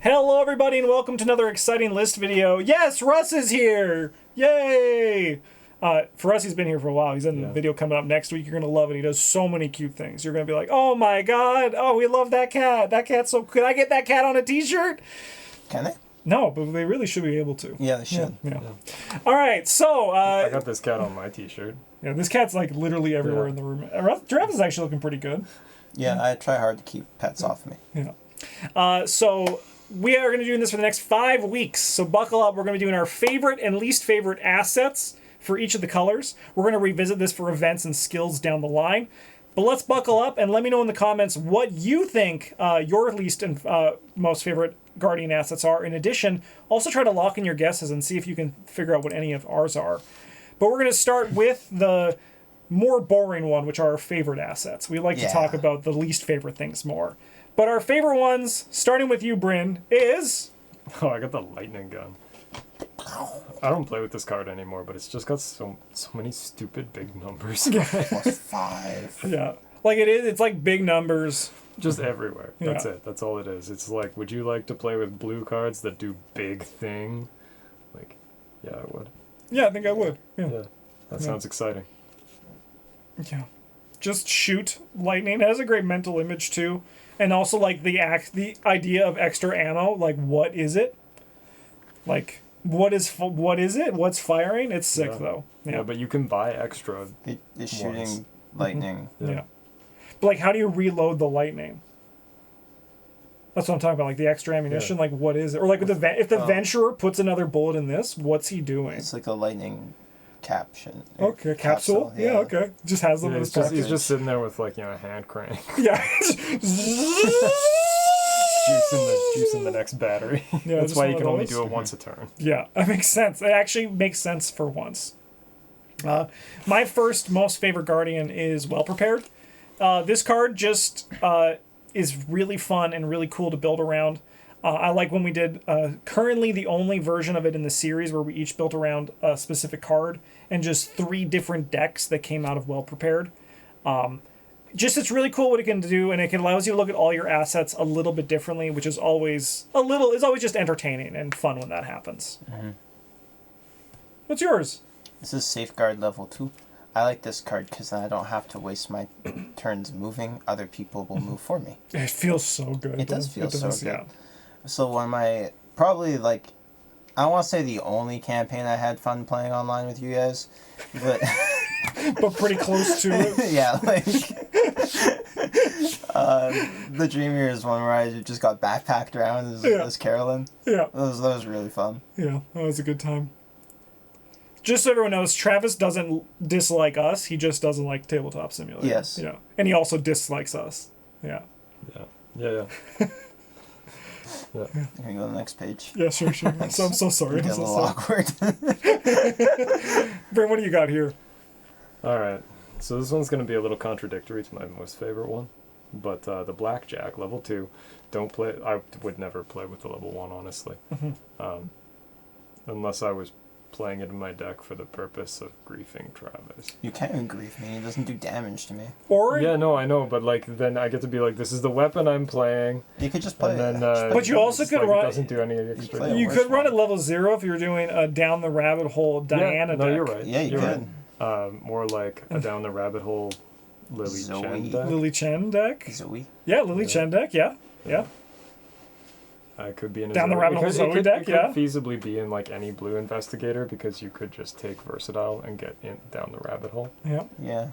Hello everybody and welcome to another exciting list video. Yes, Russ is here! Yay! For us, he's been here for a while. He's in the video coming up next week. You're going to love it. He does so many cute things. You're going to be like, oh my god, oh, we love that cat. That cat's so... Could I get that cat on a t-shirt? Can they? No, but they really should be able to. Yeah, they should. Yeah. All right, so... I got this cat on my t-shirt. Yeah, this cat's like literally everywhere in the room. Giraffe is actually looking pretty good. Yeah, I try hard to keep pets off me. Yeah. So... We are going to be doing this for the next 5 weeks, so buckle up. We're going to be doing our favorite and least favorite assets for each of the colors. We're going to revisit this for events and skills down the line. But let's buckle up and let me know in the comments what you think your least and most favorite Guardian assets are. In addition, also try to lock in your guesses and see if you can figure out what any of ours are. But we're going to start with the more boring one, which are our favorite assets. We like to talk about the least favorite things more. But our favorite ones, starting with you, Bryn, is... Oh, I got the lightning gun. I don't play with this card anymore, but it's just got so many stupid big numbers. Plus 5. Yeah. Like it is, it's like big numbers. Just everywhere. That's it. That's all it is. It's like, would you like to play with blue cards that do big thing? Like, yeah, I would. Yeah, I think I would. Yeah. That sounds exciting. Yeah. Just shoot lightning. It has a great mental image, too. And also, like, the idea of extra ammo, like, what is it? Like, what is it? What's firing? It's sick, though. Yeah, but you can buy extra It's shooting lightning. Yeah. But, like, how do you reload the lightning? That's what I'm talking about, like, the extra ammunition, like, what is it? Or, like, if the Venturer puts another bullet in this, what's he doing? It's like a lightning caption. Okay, capsule? Yeah, okay. Just has them in his pocket. He's just sitting there with, like, a hand crank. Yeah. Juicing the next battery. Yeah, that's why you can only those. do it once a turn. Yeah, that makes sense. It actually makes sense for once. My first most favorite Guardian is Well Prepared. This card just is really fun and really cool to build around. I like when we did currently the only version of it in the series where we each built around a specific card and just 3 different decks that came out of Well Prepared. Just it's really cool what it can do, and it allows you to look at all your assets a little bit differently, which is always just entertaining and fun when that happens. Mm-hmm. What's yours? This is Safeguard level 2. I like this card because I don't have to waste my turns moving. Other people will move for me. It feels so good. It does feel so good. Yeah. So one of my, probably like, I don't want to say the only campaign I had fun playing online with you guys, but... but pretty close to it. Yeah, like... the Dream Years one where I just got backpacked around as Carolyn. Yeah. That was really fun. Yeah, that was a good time. Just so everyone knows, Travis doesn't dislike us. He just doesn't like Tabletop Simulator. Yes. Yeah. And he also dislikes us. Yeah. Yeah. Here you go to the next page. Yeah, sure. I'm so sorry. It's a little awkward. Brent, what do you got here? Alright, so this one's going to be a little contradictory to my most favorite one, but the Blackjack, level 2, I would never play with the level 1, honestly. Unless I was playing it in my deck for the purpose of griefing Travis. You can't grief me, it doesn't do damage to me. Yeah, no, I know, but like then I get to be like, this is the weapon I'm playing. You could just play it. But you also could run... It doesn't do any extra. You could run at level 0 if you were doing a Down the Rabbit Hole Diana deck. No, you're right. Yeah, you could. Right. More like a Down the Rabbit Hole Lily Chen deck. Lily Chen deck? Zoe? Yeah, Lily Chen deck, yeah. I could be in a Down the Rabbit Hole Zoe deck, it could feasibly be in like any blue investigator because you could just take Versatile and get in down the rabbit hole. Yeah.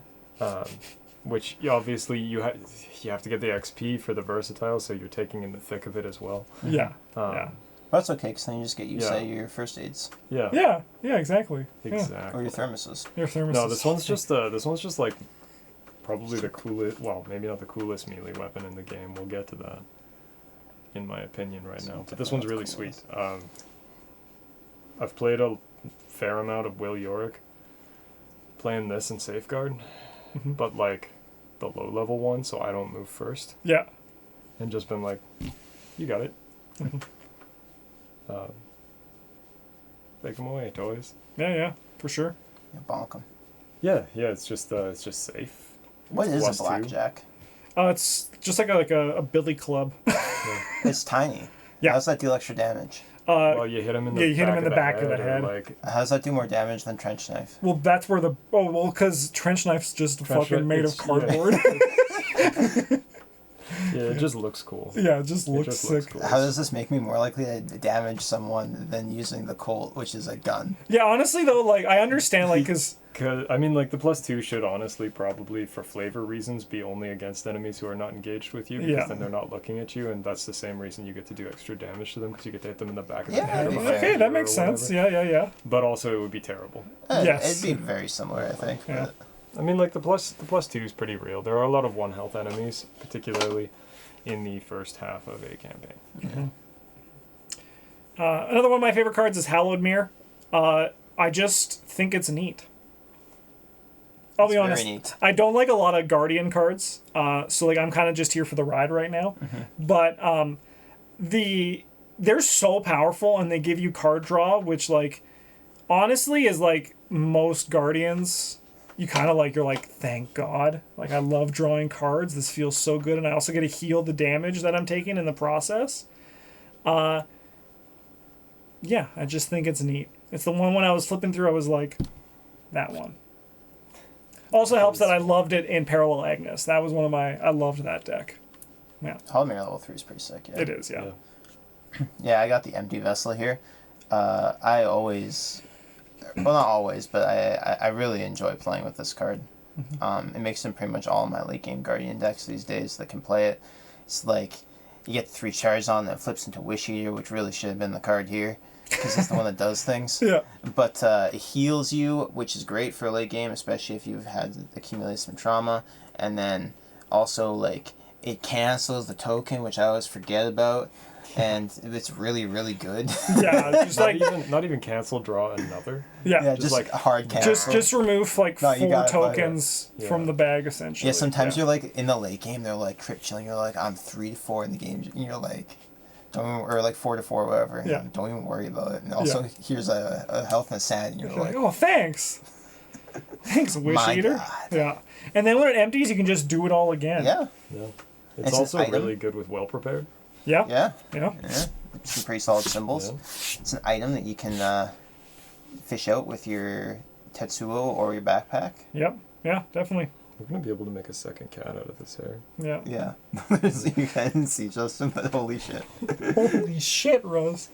Which obviously you have to get the XP for the Versatile, so you're taking in the thick of it as well. Yeah. But that's okay, because then you just get your first aids. Yeah, exactly. Exactly. Or your thermoses. No, this one's just like probably the coolest. Well, maybe not the coolest melee weapon in the game. We'll get to that. In my opinion right now, but this one's really sweet. I've played a fair amount of Will Yorick playing this in Safeguard, but like the low level one, so I don't move first. Yeah. And just been like, you got it. Take them away, toys. Yeah, for sure. You bonk them. Yeah, it's just safe. What is a blackjack? It's just like a billy club. It's tiny. Yeah. How's that deal extra damage? Well, you hit him in the you hit him in the back of the or, head. Like, How does that do more damage than trench knife? Well, that's where because trench knife's just Trench fucking knife, made of it's- cardboard. yeah, it just looks cool. Yeah, it just looks just sick. looks cool. How does this make me more likely to damage someone than using the Colt, which is a gun? Yeah, honestly though, like I understand, like because I mean, like the +2 should honestly probably, for flavor reasons, be only against enemies who are not engaged with you, because Yeah. then they're not looking at you, and that's the same reason you get to do extra damage to them, because you get to hit them in the back of Yeah, the head. or that'd be behind fair. okay, you that or makes sense. whatever. Yeah. But also, it would be terrible. Yes. It'd be very similar, I think. Yeah. But I mean, like the +2 is pretty real. There are a lot of 1 health enemies, particularly in the first half of a campaign. Another one of my favorite cards is Hallowed Mirror. I just think it's neat. I'll It's be very honest. neat. I don't like a lot of Guardian cards, so like I'm kind of just here for the ride right now. But they're so powerful, and they give you card draw, which like honestly is like most Guardians. You kind of like you're like thank God. Like I love drawing cards. This feels so good, and I also get to heal the damage that I'm taking in the process. Yeah, I just think it's neat. It's the one when I was flipping through, I was like, that one. Also helps that I loved it in Parallel Agnes. That was one of I loved that deck. Yeah, Hallowed Mirror level 3 is pretty sick, yeah. it is, yeah. Yeah, I got the empty vessel here. I always, well, not always, but I really enjoy playing with this card. It makes in pretty much all of my late game Guardian decks these days that can play it. It's like you get 3 charges on that flips into Wish Eater, which really should have been the card here because it's the one that does things. Yeah. But it heals you, which is great for a late game, especially if you've had accumulated some trauma. And then also like it cancels the token, which I always forget about. And it's really, really good. Yeah, just like Not even cancel, draw another. yeah, Yeah, just just like like hard cancel. just remove like No, you 4 got it, but- tokens Yeah. from the bag essentially. Yeah, sometimes you're like in the late game, they're like trip chilling. You're like, I'm 3 to 4 in the game. And you're like, don't even, or like 4 to 4, whatever. Yeah. Don't even worry about it. And also, Yeah. here's a health and a sad. And you're You're like, like, oh, thanks. Thanks, Wish My Eater. God. Yeah. And then when it empties, you can just do it all again. yeah, Yeah. It's It's an also item. really good with well prepared. Yeah. yeah, Yeah. yeah. Some pretty solid symbols. Yeah. It's an item that you can fish out with your Tetsuo or your backpack. Yep. Yeah, definitely. We're gonna be able to make a second cat out of this hair. Yeah. Yeah. You can see Justin, but holy shit. Holy shit, Rose.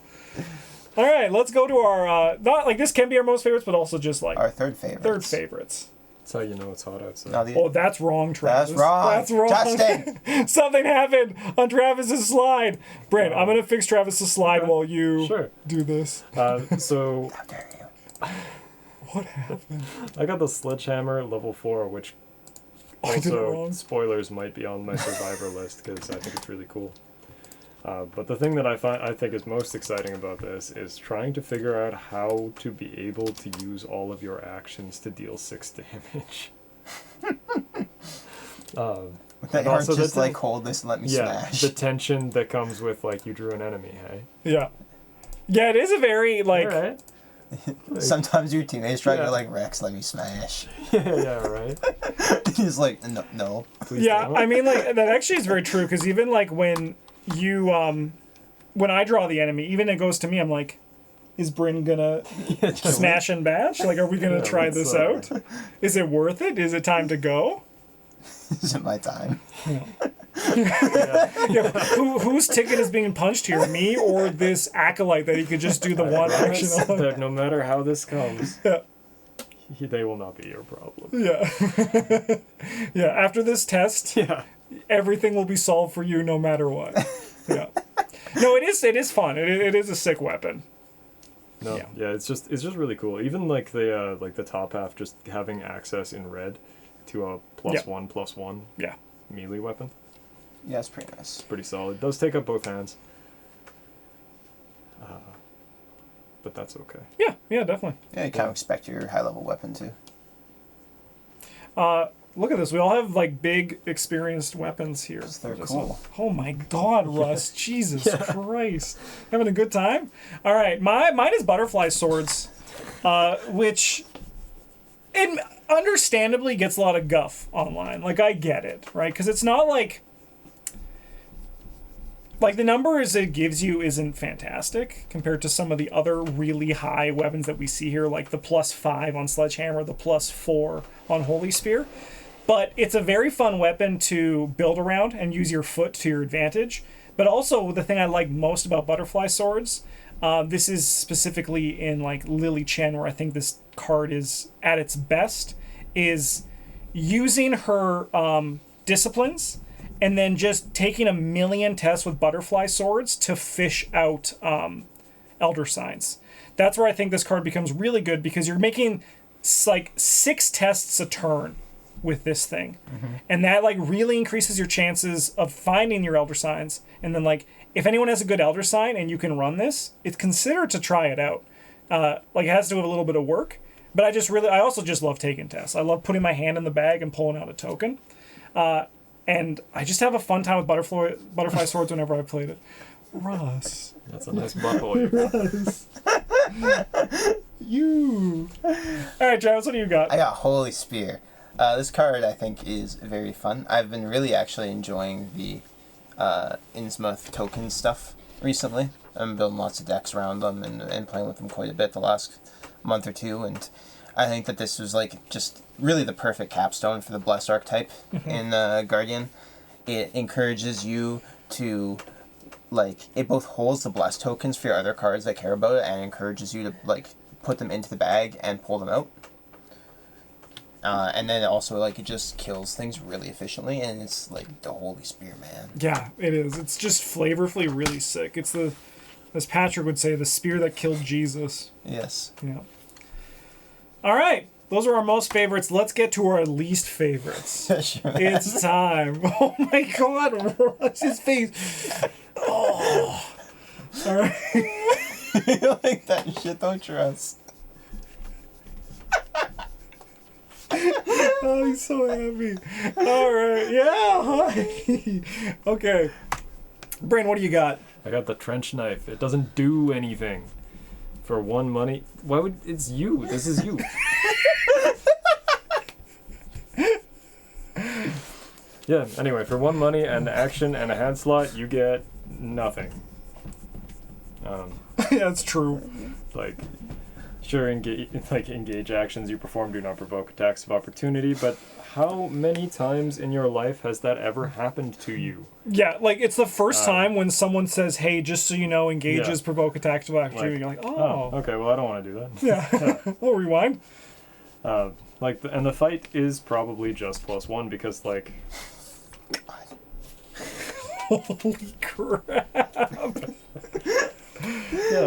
All right, let's go to our not like this can be our most favorites, but also just like Our third favorite. third favorites. That's how you know it's hot outside. No, the, Oh, that's wrong, Travis. That's wrong. That's wrong. Justin. Something happened on Travis's slide. Brent, I'm gonna fix Travis's slide while you Sure. do this. So How dare you? What happened? I got the Sledgehammer level 4, which I did it also, wrong. spoilers, might be on my survivor list because I think it's really cool. But the thing that I think is most exciting about this is trying to figure out how to be able to use all of your actions to deal 6 damage. They And aren't also just the like, hold this and let me Yeah, smash. the tension that comes with like you drew an enemy, hey? Yeah. Yeah, it is a very like Alright. Sometimes your teammates try to Yeah. like, Rex, let me smash. Yeah, right. He's like, no. Please yeah, don't. I mean like that actually is very true because even like when you when I draw the enemy, even it goes to me, I'm like, is Bryn gonna smash and bash? Like, are we gonna Yeah, try let's, this out? Is it worth it? Is it time to go? Is it my time? Yeah, whose ticket is being punched here? Me or this acolyte that he could just do the one action Promise on? that no matter how this comes, Yeah. they will not be your problem. Yeah. Yeah, after this test, Yeah. everything will be solved for you no matter what. Yeah. No, it is fun. It is a sick weapon. No, Yeah. yeah, it's just really cool. Even like the top half, just having access in red to a +1/+1 Yeah. melee weapon, Yeah, it's pretty nice. pretty solid. Does take up both hands, but that's okay. Yeah, yeah, definitely. Yeah, you kind of expect your high level weapon too. Look at this. We all have like big experienced weapons here. They're cool. Oh my God, Russ! Jesus Christ, having a good time. All right, mine is butterfly swords, which it understandably gets a lot of guff online. Like I get it, right? Because it's not like Like, the numbers it gives you isn't fantastic compared to some of the other really high weapons that we see here, like the +5 on Sledgehammer, the +4 on Holy Spear. But it's a very fun weapon to build around and use your foot to your advantage. But also, the thing I like most about butterfly swords, this is specifically in like Lily Chen, where I think this card is at its best, is using her disciplines and then just taking a million tests with butterfly swords to fish out elder signs. That's where I think this card becomes really good, because you're making like 6 tests a turn with this thing. And that like really increases your chances of finding your elder signs. And then like, if anyone has a good elder sign and you can run this, it's considered to try it out. Like, it has to do with a little bit of work, but I also just love taking tests. I love putting my hand in the bag and pulling out a token. And I just have a fun time with butterfly swords whenever I played it. Russ. That's a nice buckle. Russ. You. All right, Travis, what do you got? I got Holy Spear. This card, I think, is very fun. I've been really actually enjoying the Innsmouth token stuff recently. I've been building lots of decks around them and playing with them quite a bit the last month or two, and I think that this was like just really the perfect capstone for the Blessed archetype in Guardian. It encourages you to, like, it both holds the Blessed tokens for your other cards that care about it and encourages you to, like, put them into the bag and pull them out. And then also, like, it just kills things really efficiently, and it's like the Holy Spear, man. Yeah, it is. It's just flavorfully really sick. It's the, as Patrick would say, the spear that killed Jesus. Yes. Yeah. All right. Those are our most favorites. Let's get to our least favorites. Sure, It's time. Oh my God, Russ's face. Oh. All right. You like that shit, don't you, Russ? Oh, he's so happy. All right. Yeah. Hi. Okay. Brain, what do you got? I got the trench knife. It doesn't do anything. For 1 money. Why would it's you? This is you. Yeah, anyway, for 1 money and action and a hand slot, you get nothing. Yeah, that's true. Like, sure, engage actions you perform do not provoke attacks of opportunity, but how many times in your life has that ever happened to you? Yeah, like, it's the first time when someone says, hey, just so you know, engages provoke attacks of opportunity. You're like, oh. Okay, well, I don't want to do that. Yeah. We'll rewind. And the fight is probably just +1 because, like... Holy crap.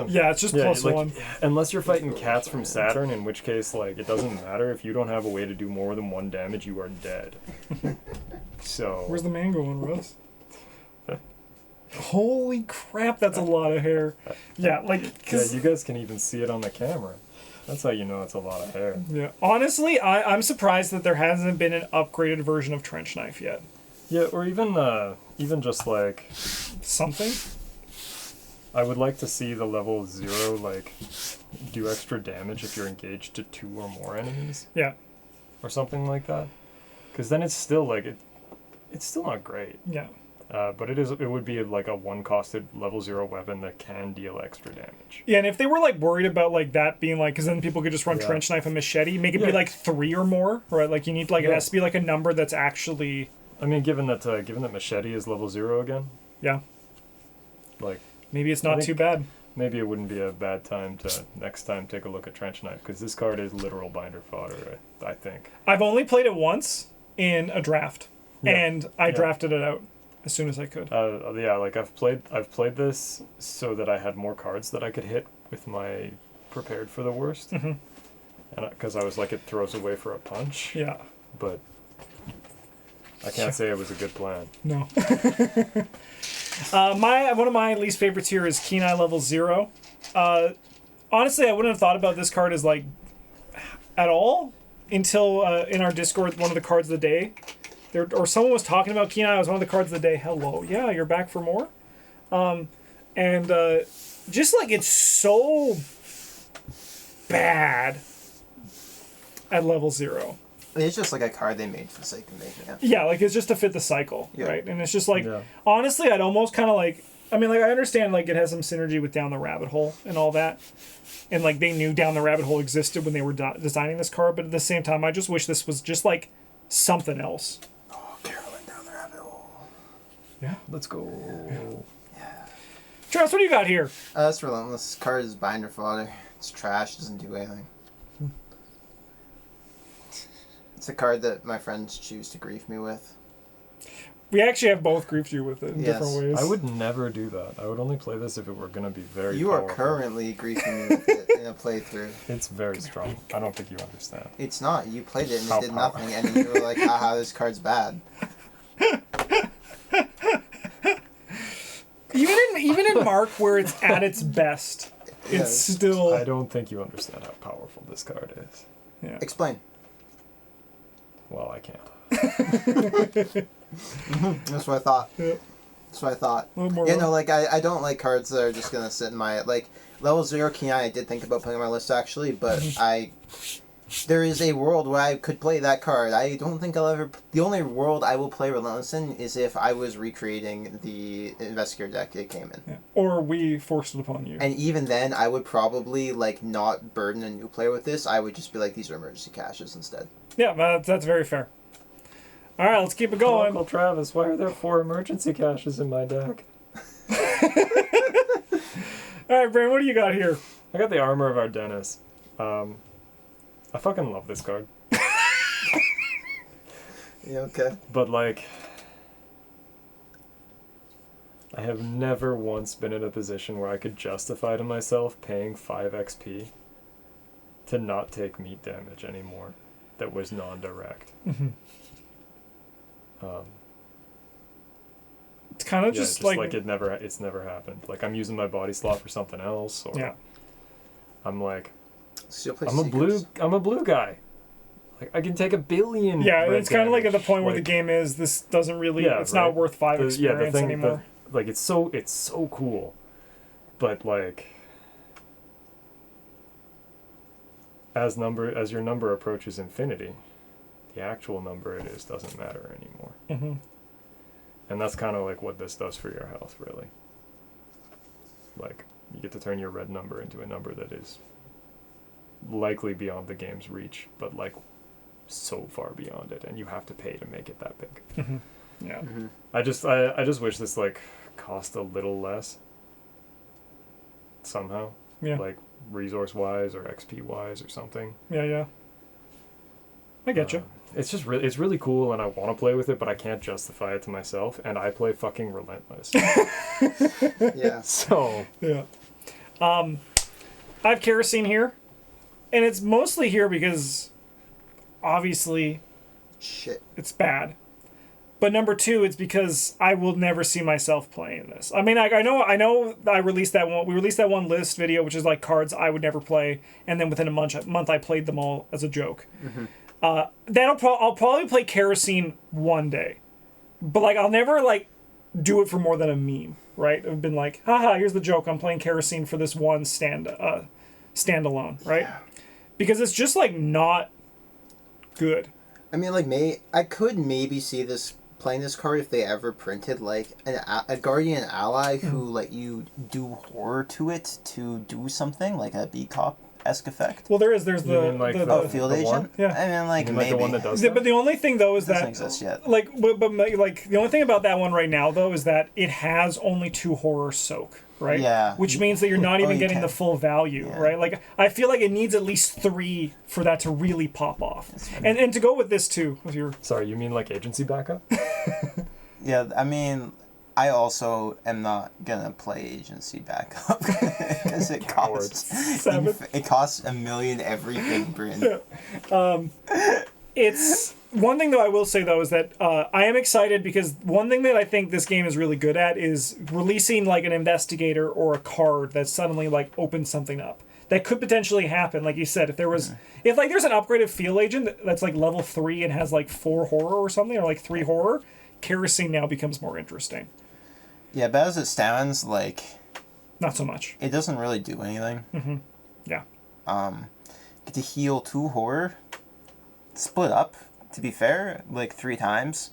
Yeah, it's just +1. Unless you're fighting cats from Saturn, in which case, like, it doesn't matter. If you don't have a way to do more than 1 damage, you are dead. So... Where's the mango one, Russ? Holy crap, that's a lot of hair. Yeah, like... Yeah, you guys can even see it on the camera. That's how you know it's a lot of hair. Yeah, honestly, I'm surprised that there hasn't been an upgraded version of Trench Knife yet. Yeah, or even just, like... Something? I would like to see the level 0, like, do extra damage if you're engaged to 2 or more enemies. Yeah. Or something like that. Because then it's still, like, it's still not great. Yeah. But it would be, like, a 1-costed level 0 weapon that can deal extra damage. Yeah, and if they were, like, worried about, like, that being, like, because then people could just run Trench Knife and Machete, make it be, like, 3 or more, right? Like, you need, like, it has to be, like, a number that's actually... I mean, given that Machete is level 0 again. Yeah. Like... Maybe it's not too bad. Maybe it wouldn't be a bad time to next time take a look at Trench Knife, because this card is literal binder fodder, I think. I've only played it once in a draft, and I drafted it out as soon as I could. Yeah, like I've played this so that I had more cards that I could hit with my prepared for the worst, and because I was like, it throws away for a punch. Yeah, but I can't say it was a good plan. No. One of my least favorites here is Keen Eye level 0. Honestly, I wouldn't have thought about this card as like at all until in our Discord, one of the cards of the day, or someone was talking about Keen Eye. It was one of the cards of the day. Hello, yeah, you're back for more. And just like it's so bad at level 0. It's just like a card they made for the sake of making it. Yeah, like it's just to fit the cycle, right? And it's just like, honestly, I'd almost kind of like, I mean, like, I understand, like, it has some synergy with Down the Rabbit Hole and all that. And, like, they knew Down the Rabbit Hole existed when they were designing this card, but at the same time, I just wish this was just, like, something else. Oh, Carolyn Down the Rabbit Hole. Yeah. Let's go. Yeah. Travis, what do you got here? That's relentless. This card is binder fodder. It's trash. Doesn't do anything. It's a card that my friends choose to grief me with. We actually have both griefed you with it in Yes. different ways. I would never do that. I would only play this if it were going to be very You are powerful. currently griefing me with it in a playthrough. It's very strong. I don't think you understand. It's not. You played it and How it did powerful. nothing, and then you were like, haha, this card's bad. Even in Mark, where it's at its best, it's Yes. still... I don't think you understand how powerful this card is. Yeah. Explain. Well, I can't. That's what I thought. Yep. That's what I thought. A little more Yeah, no, like, I don't like cards that are just gonna sit in my, like, level 0 Kenai, I did think about putting on my list, actually, but there is a world where I could play that card. I don't think I'll ever, the only world I will play Relentless in is if I was recreating the Investigator deck it came in. Yeah. Or we forced it upon you. And even then, I would probably, like, not burden a new player with this. I would just be like, these are emergency caches instead. Yeah, that's very fair. All right, let's keep it going. Uncle Travis, why are there 4 emergency caches in my deck? All right, Brandon, what do you got here? I got the Armor of Ardennis. I fucking love this card. Yeah, okay. But, like, I have never once been in a position where I could justify to myself paying 5 XP to not take meat damage anymore that was non-direct. Mm-hmm. It's kind of just like it's never happened. Like, I'm using my body slot for something else, or yeah. I'm like, So you'll play I'm a blue guy. Like, I can take 1 billion. Yeah, red it's kind of like at the damage. point where the Like, game is. This doesn't really. Yeah, it's right. not worth 5 experience anymore. Like, it's so cool, but like, as your number approaches infinity, the actual number it is doesn't matter anymore. Mm-hmm. And that's kind of like what this does for your health, really. Like, you get to turn your red number into a number that is likely beyond the game's reach, but like so far beyond it, and you have to pay to make it that big. Mm-hmm. Yeah. Mm-hmm. I just wish this like cost a little less somehow. Yeah. Like resource wise or XP wise or something. Yeah. I get you. It's really cool, and I want to play with it, but I can't justify it to myself, and I play fucking Relentless. Yeah. So Yeah. I have kerosene here, and it's mostly here because obviously Shit. it's bad. But number 2, it's because I will never see myself playing this. I mean, I know I released that one. We released that one list video, which is like cards I would never play, and then within a month I played them all as a joke. Mm-hmm. I'll probably play kerosene one day, but like I'll never like do it for more than a meme, right? I've been like, haha, here's the joke. I'm playing kerosene for this one standalone, right? Yeah. Because it's just like not good. I mean, like, I could maybe see this playing this card if they ever printed like a Guardian ally who let you do horror to it to do something like a B-Cop-esque effect. Well, there's You the mean like Oh, Field the Agent? one? Yeah. I mean, like, You mean like maybe. the one that does but that? the only thing though is Doesn't that exist yet. like like the only thing about that one right now though is that it has only 2 horror soak, right? Yeah. Which means that you're not even you getting can. the full value, Yeah. right? Like I feel like it needs at least 3 for that to really pop off. And to go with this too, with your Sorry, you mean like agency backup? Yeah, I mean, I also am not gonna play agency backup because it costs Seven. it costs $1 million every big print. It's one thing though I will say though is that I am excited because one thing that I think this game is really good at is releasing like an investigator or a card that suddenly like opens something up that could potentially happen. Like you said, if there was if like there's an upgraded field agent that's like level 3 and has like 4 horror or something, or like 3 horror, kerosene now becomes more interesting. Yeah, but as it stands, like, Not so much. it doesn't really do anything. Yeah. Get to heal 2 horror, split up. To be fair, like 3 times.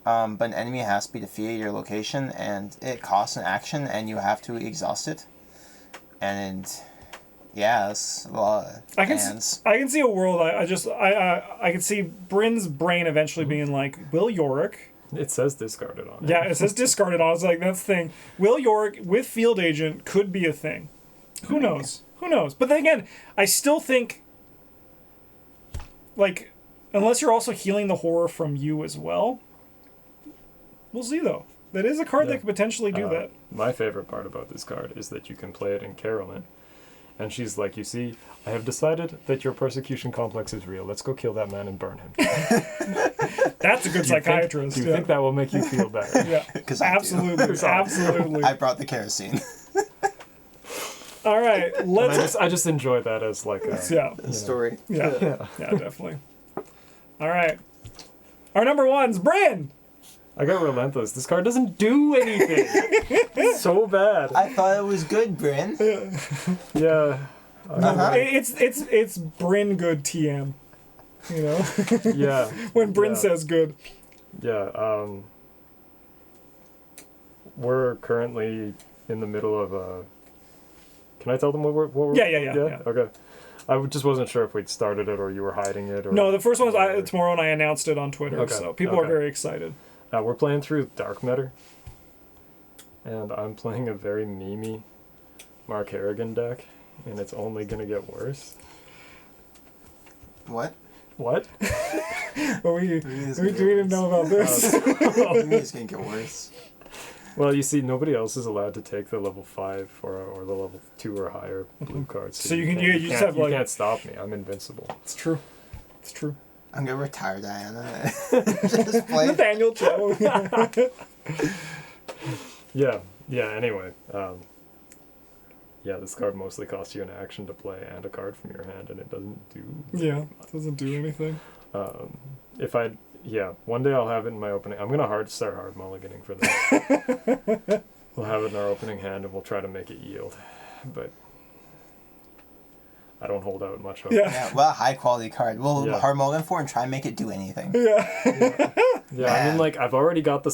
but an enemy has to be defeated at your location, and it costs an action, and you have to exhaust it. And yeah, that's a lot of I can hands. I can see a world. I can see Bryn's brain eventually being like, Will Yorick. It says discarded on it. Yeah, it says discarded. I was like, that's the thing. Will Yorick with Field Agent could be a thing. Who knows? Who knows? But then again, I still think, like, unless you're also healing the horror from you as well, we'll see though. That is a card that could potentially do that. My favorite part about this card is that you can play it in Carolyn. And she's like, you see, I have decided that your persecution complex is real. Let's go kill that man and burn him. That's a good psychiatrist. Do you think that will make you feel better? Yeah, Because absolutely, absolutely. I brought the kerosene. All right, let's. I just enjoy that as like a Story. Yeah, definitely. All right, our number one's Bryn. I got Relentless. This card doesn't do anything. It's so bad. I thought it was good, Bryn. Yeah. It's Bryn good TM. You know. Yeah. When Bryn Yeah. says good. Yeah. We're currently in the middle of a. Can I tell them what we're? Yeah. Okay. I just wasn't sure if we'd started it or you were hiding it. Or No, the first one was tomorrow, and I announced it on Twitter, Okay, so people are very excited. We're playing through Dark Matter, and I'm playing a very memey Mark Harrigan deck, and it's only gonna get worse. What? What? But we didn't know about this. It's gonna get worse. Well, you see, nobody else is allowed to take the level 5 or the level 2 or higher blue cards. So you just have, like- you can't stop me. I'm invincible. It's true. It's true. I'm gonna retire Diana. Just play. Nathaniel Cho. Yeah. Anyway, this card mostly costs you an action to play and a card from your hand, and it doesn't do. Yeah, it doesn't do anything. One day I'll have it in my opening. I'm gonna start hard mulliganing for that. We'll have it in our opening hand, and we'll try to make it yield, but I don't hold out much hope. Yeah, well, high quality card. We'll hard mulligan for and try and make it do anything. Yeah, I mean, like, I've already got the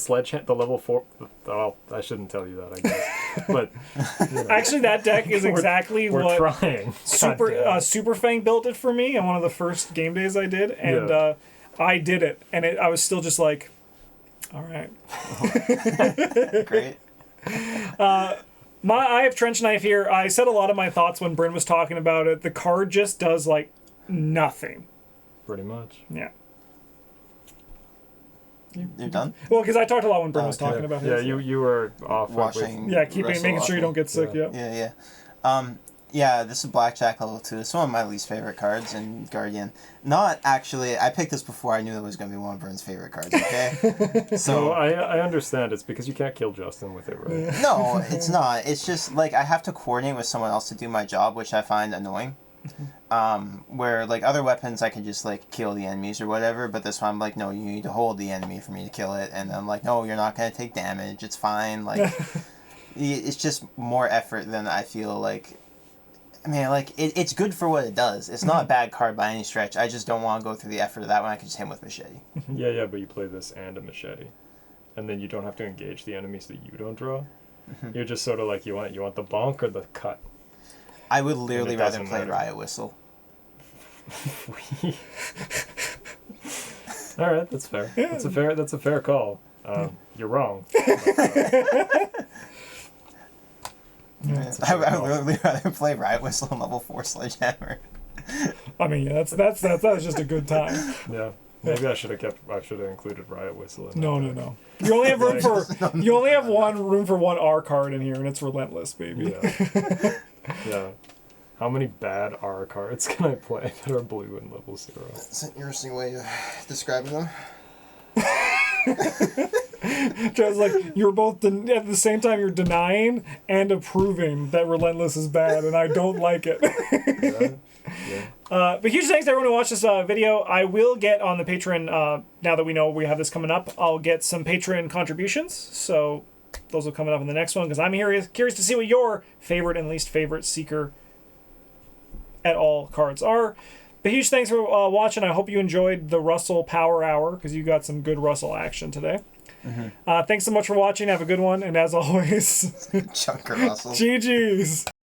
the level 4. Well, I shouldn't tell you that, I guess. But Actually, that deck is exactly we're what trying. Super Fang built it for me on one of the first game days I did, and I did it, and I was still just like, all right. Great. I have Trench Knife here. I said a lot of my thoughts when Bryn was talking about it. The card just does, like, nothing. Pretty much. Yeah. You're done? Well, because I talked a lot when Bryn was talking about Yeah, his. you were off. Watching. Making sure you don't get sick, Yeah. This is Blackjack level 2. It's one of my least favorite cards in Guardian. Not actually, I picked this before I knew it was going to be one of Bryn's favorite cards, okay? So I understand. It's because you can't kill Justin with it, right? No, it's not. It's just, like, I have to coordinate with someone else to do my job, which I find annoying. Where, like, other weapons I can just, like, kill the enemies or whatever, but this one I'm like, no, you need to hold the enemy for me to kill it, and I'm like, no, you're not going to take damage, it's fine, like, it's just more effort than I feel like. I mean, like, it's good for what it does. It's not a bad card by any stretch. I just don't want to go through the effort of that when I can just hit him with machete. Yeah, but you play this and a machete. And then you don't have to engage the enemies that you don't draw. You're just sort of like, you want the bonk or the cut? I would literally rather doesn't play matter. Riot Whistle. All right, that's fair. That's a fair call. You're wrong. I would literally rather play Riot Whistle on level 4 Sledgehammer. I mean, that was just a good time. Yeah. Maybe I should have included Riot Whistle in No. that deck. You only have room for room for one R card in here, and it's Relentless, baby. Yeah. How many bad R cards can I play that are blue and level 0? That's an interesting way of describing them. Just like you're both at the same time you're denying and approving that Relentless is bad, and I don't like it. Yeah. But huge thanks to everyone who watched this video. I will get on the Patreon now that we know we have this coming up. I'll get some Patreon contributions, so those will come up in the next one because I'm curious to see what your favorite and least favorite Seeker at all cards are. But huge thanks for watching. I hope you enjoyed the Russell Power Hour because you got some good Russell action today. Thanks so much for watching. Have a good one. And as always, Chunker muscles. GG's.